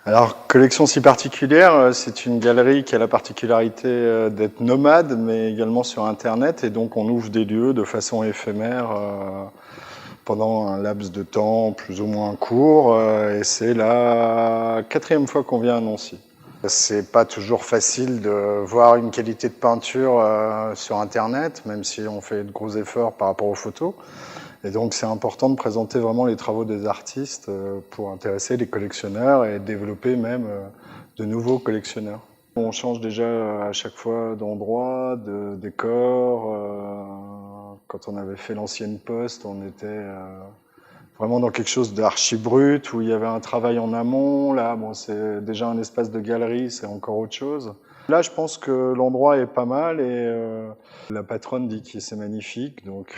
Alors, collection si particulière, c'est une galerie qui a la particularité d'être nomade, mais également sur Internet, et donc on ouvre des lieux de façon éphémère pendant un laps de temps plus ou moins court, et c'est la 4e fois qu'on vient à Nancy. C'est pas toujours facile de voir une qualité de peinture sur Internet, même si on fait de gros efforts par rapport aux photos. Et donc c'est important de présenter vraiment les travaux des artistes pour intéresser les collectionneurs et développer même de nouveaux collectionneurs. On change déjà à chaque fois d'endroit, de décor. Quand on avait fait l'ancienne poste, on était vraiment dans quelque chose d'archi brut, où il y avait un travail en amont. Là, bon, c'est déjà un espace de galerie, c'est encore autre chose. Là, je pense que l'endroit est pas mal et la patronne dit que c'est magnifique, donc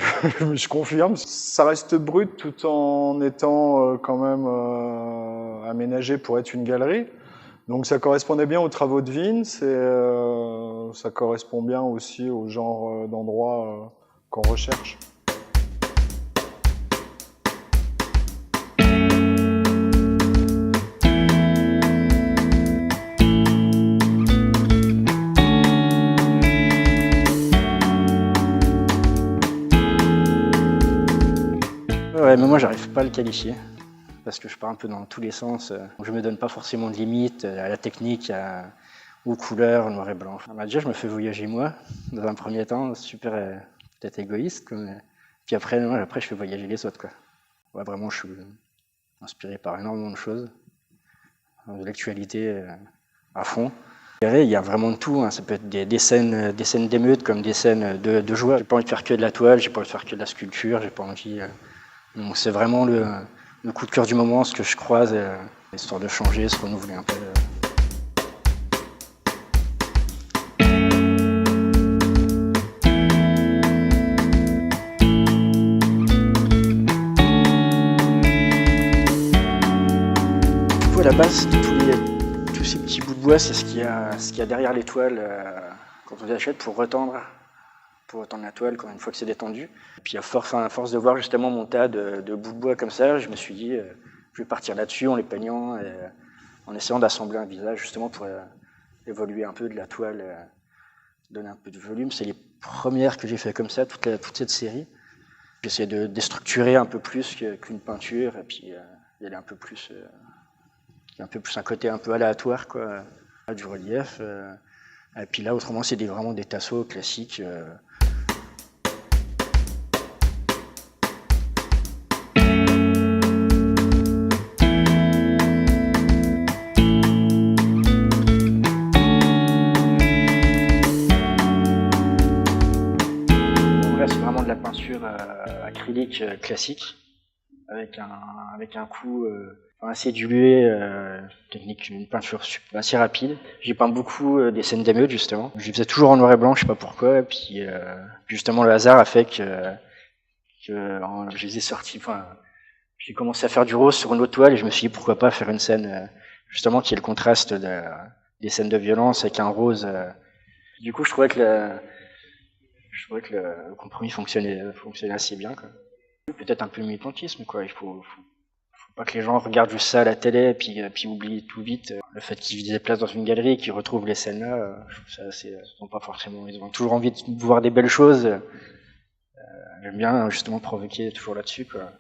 je confirme. Ça reste brut tout en étant quand même aménagé pour être une galerie. Donc ça correspondait bien aux travaux de Vince et ça correspond bien aussi au genre d'endroit qu'on recherche. Ouais, mais moi j'arrive pas à le qualifier, parce que je pars un peu dans tous les sens. Je me donne pas forcément de limites à la technique, aux couleurs, noir et blanc. Déjà je me fais voyager moi, dans un premier temps, super peut-être égoïste, mais puis après, après je fais voyager les autres, quoi. Ouais, vraiment je suis inspiré par énormément de choses, de l'actualité à fond. Il y a vraiment de tout, hein. Ça peut être des scènes d'émeute comme des scènes de joie. J'ai pas envie de faire que de la toile, j'ai pas envie de faire que de la sculpture, j'ai pas envie... Donc c'est vraiment le coup de cœur du moment, ce que je croise, histoire de changer, se renouveler un peu. Du coup, à la base, tous ces petits bouts de bois, c'est ce qu'il y a derrière les toiles quand on les achète pour retendre la toile une fois que c'est détendu. Et puis à force de voir justement mon tas de bouts de bois comme ça, je me suis dit je vais partir là-dessus en les peignant et en essayant d'assembler un visage justement pour évoluer un peu de la toile, donner un peu de volume. C'est les premières que j'ai fait comme ça, toute cette série. J'essaie de déstructurer un peu plus qu'une peinture et puis il y a un peu plus un côté un peu aléatoire, quoi, du relief. Et puis là autrement c'est vraiment des tasseaux classiques. C'est vraiment de la peinture acrylique classique, avec un coup assez dilué, technique, une peinture assez rapide. J'ai peint beaucoup des scènes d'émeute justement. Je les faisais toujours en noir et blanc, je sais pas pourquoi, et puis justement le hasard a fait que je les ai sortis. J'ai commencé à faire du rose sur une autre toile et je me suis dit pourquoi pas faire une scène justement qui est le contraste des scènes de violence avec un rose. Du coup, je trouvais que le compromis fonctionnait assez bien, quoi. Peut-être un peu de militantisme, quoi. Il faut pas que les gens regardent juste ça à la télé et puis oublient tout vite. Le fait qu'ils se déplacent dans une galerie et qu'ils retrouvent les scènes là, je trouve ça assez... Ils ont toujours envie de voir des belles choses. J'aime bien justement provoquer toujours là-dessus, quoi.